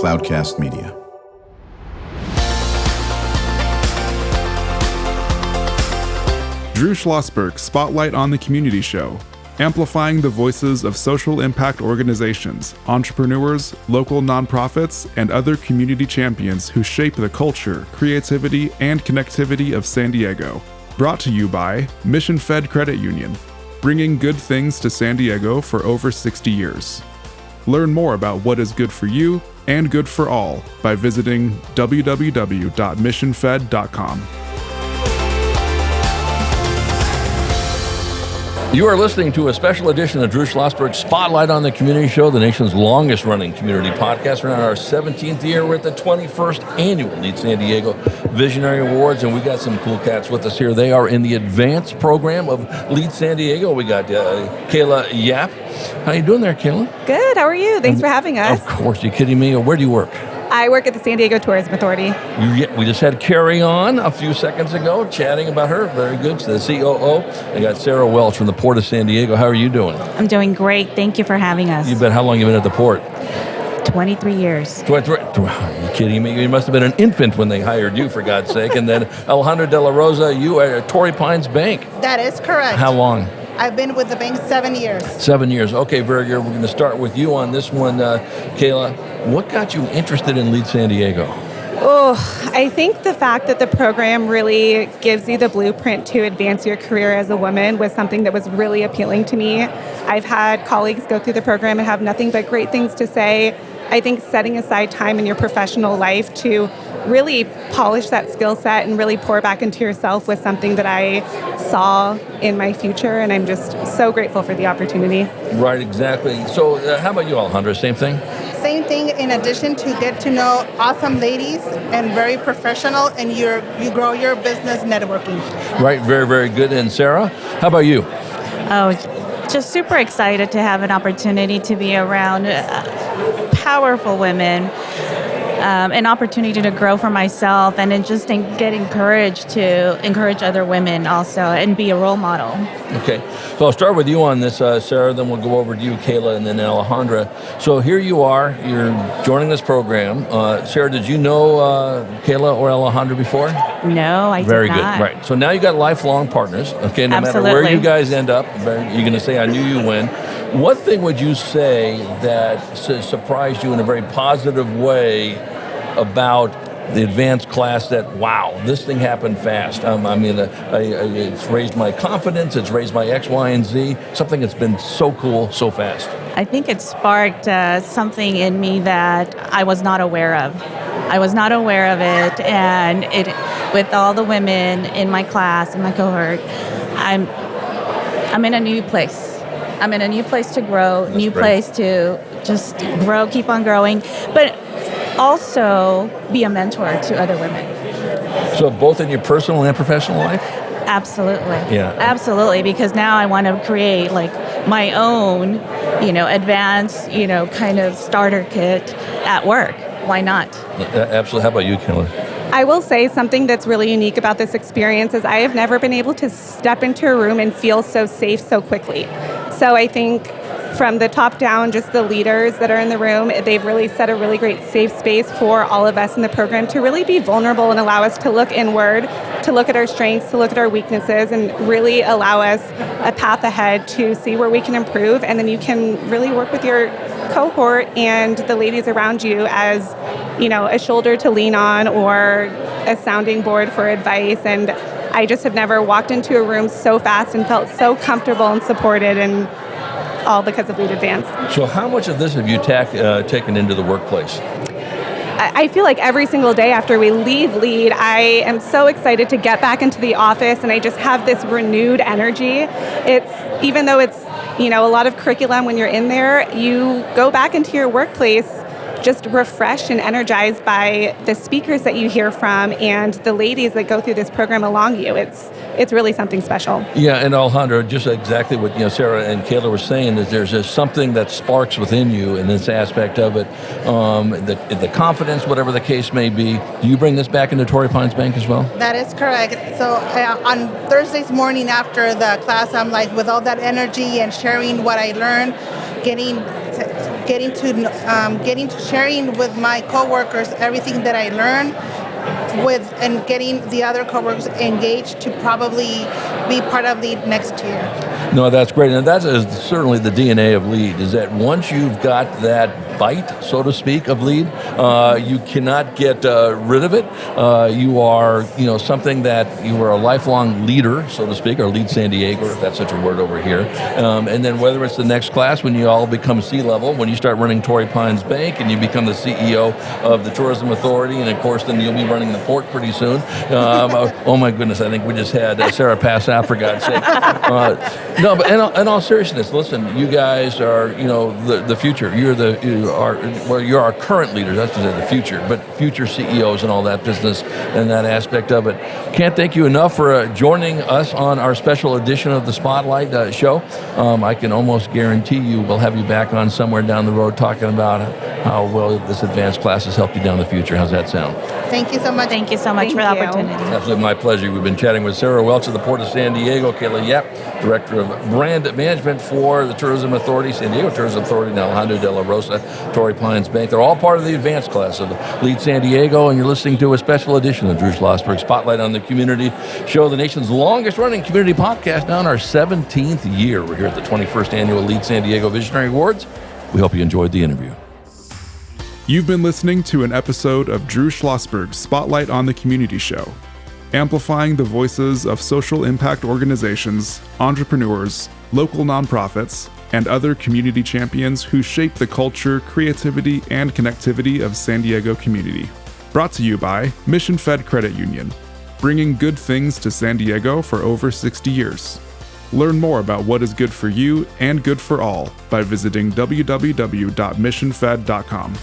Cloudcast Media. Drew Schlosberg Spotlight on the Community Show, amplifying the voices of social impact organizations, entrepreneurs, local nonprofits, and other community champions who shape the culture, creativity, and connectivity of San Diego. Brought to you by Mission Fed Credit Union, bringing good things to San Diego for over 60 years. Learn more about what is good for you and good for all by visiting www.missionfed.com. You are listening to a special edition of Drew Schlosberg Spotlight on the Community Show, the nation's longest-running community podcast. We're in our 17th year. We're at the 21st Annual Lead San Diego Visionary Awards, and we got some cool cats with us here. They are in the advanced program of Lead San Diego. We got Kayla Yap. How you doing there, Kayla? Good. How are you? Thanks for having us. Of course. You kidding me? Where do you work? I work at the San Diego Tourism Authority. We just had Carrie on a few seconds ago, chatting about her. Very good. So the COO. I got Sara Welch from the Port of San Diego. How are you doing? I'm doing great. Thank you for having us. You bet. How long have you been at the port? 23 years. 23. Are you kidding me? You must have been an infant when they hired you, for God's sake. And then Alejandra De La Rosa, you are at Torrey Pines Bank. That is correct. How long? I've been with the bank 7 years. 7 years. Okay, very good. We're going to start with you on this one, Kayla. What got you interested in Lead San Diego? Oh, I think the fact that the program really gives you the blueprint to advance your career as a woman was something that was really appealing to me. I've had colleagues go through the program and have nothing but great things to say. I think setting aside time in your professional life to really polish that skill set and really pour back into yourself was something that I saw in my future, and I'm just so grateful for the opportunity. Right, exactly. So how about you, Alejandra? Same thing? Same thing, in addition to get to know awesome ladies and very professional, and you grow your business networking. Right, very, very good. And Sara, how about you? Oh, just super excited to have an opportunity to be around powerful women, an opportunity to grow for myself, and then just get encouraged to encourage other women also and be a role model. Okay, so I'll start with you on this, Sara, then we'll go over to you, Kayla, and then Alejandra. So here you are, you're joining this program. Sara, did you know Kayla or Alejandra before? No, I did not. Very good, right. So now you got lifelong partners, okay? No Absolutely. matter where you guys end up, you're going to say, I knew you when. What thing would you say that surprised you in a very positive way about the advanced class that, wow, this thing happened fast? It's raised my confidence, it's raised my X, Y, and Z, something that's been so cool, so fast. I think it sparked something in me that I was not aware of. I was not aware of it, and with all the women in my class, in my cohort, I'm in a new place. I'm in a new place to grow, That's new great. place to just grow, keep on growing, but also be a mentor to other women. So both in your personal and professional life? Absolutely. Yeah. Absolutely, because now I want to create like my own, advanced, kind of starter kit at work. Why not? Absolutely. How about you, Kayla? I will say something that's really unique about this experience is I have never been able to step into a room and feel so safe so quickly. So I think from the top down, just the leaders that are in the room, they've really set a really great safe space for all of us in the program to really be vulnerable and allow us to look inward, to look at our strengths, to look at our weaknesses, and really allow us a path ahead to see where we can improve. And then you can really work with your cohort and the ladies around you as, a shoulder to lean on or a sounding board for advice. And I just have never walked into a room so fast and felt so comfortable and supported, and all because of Lead Advance. So how much of this have you taken into the workplace? I feel like every single day after we leave Lead, I am so excited to get back into the office, and I just have this renewed energy. Even though it's, a lot of curriculum when you're in there, you go back into your workplace just refreshed and energized by the speakers that you hear from and the ladies that go through this program along you. It's really something special. Yeah, and Alejandra, just exactly what Sara and Kayla were saying, is there's just something that sparks within you in this aspect of it, the confidence, whatever the case may be. Do you bring this back into Torrey Pines Bank as well? That is correct. So on Thursdays morning after the class, I'm like, with all that energy and sharing what I learned, getting to sharing with my coworkers everything that I learned and getting the other coworkers engaged to probably be part of LEAD next year. No, that's great. And that is certainly the DNA of LEAD, is that once you've got that bite, so to speak, of LEAD, you cannot get rid of it. You are, something that you are a lifelong leader, so to speak, or LEAD San Diego, if that's such a word over here. And then whether it's the next class when you all become C-level, when you start running Torrey Pines Bank and you become the CEO of the Tourism Authority, and of course then you'll be running the port pretty soon. Oh my goodness, I think we just had Sarah pass out, for God's sake. No, but in all seriousness, listen, you guys are, the future. You're our current leaders. That's to say the future, but future CEOs and all that business and that aspect of it. Can't thank you enough for joining us on our special edition of the Spotlight show. I can almost guarantee you we'll have you back on somewhere down the road talking about how well this advanced class has helped you down the future. How's that sound? Thank you so much. Thank you so much for the opportunity. It's absolutely my pleasure. We've been chatting with Sara Welch of the Port of San Diego, Kayla Yap, Director of Brand Management for the Tourism Authority, San Diego Tourism Authority, and Alejandra De La Rosa, Torrey Pines Bank. They're all part of the advanced class of LEAD San Diego, and you're listening to a special edition of Drew Schlosberg Spotlight on the Community Show, the nation's longest-running community podcast, now in our 17th year. We're here at the 21st Annual LEAD San Diego Visionary Awards. We hope you enjoyed the interview. You've been listening to an episode of Drew Schlosberg's Spotlight on the Community Show, amplifying the voices of social impact organizations, entrepreneurs, local nonprofits, and other community champions who shape the culture, creativity, and connectivity of San Diego community. Brought to you by Mission Fed Credit Union, bringing good things to San Diego for over 60 years. Learn more about what is good for you and good for all by visiting www.missionfed.com.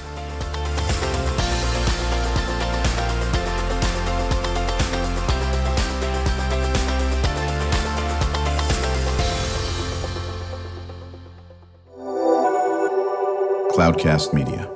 Cloudcast Media.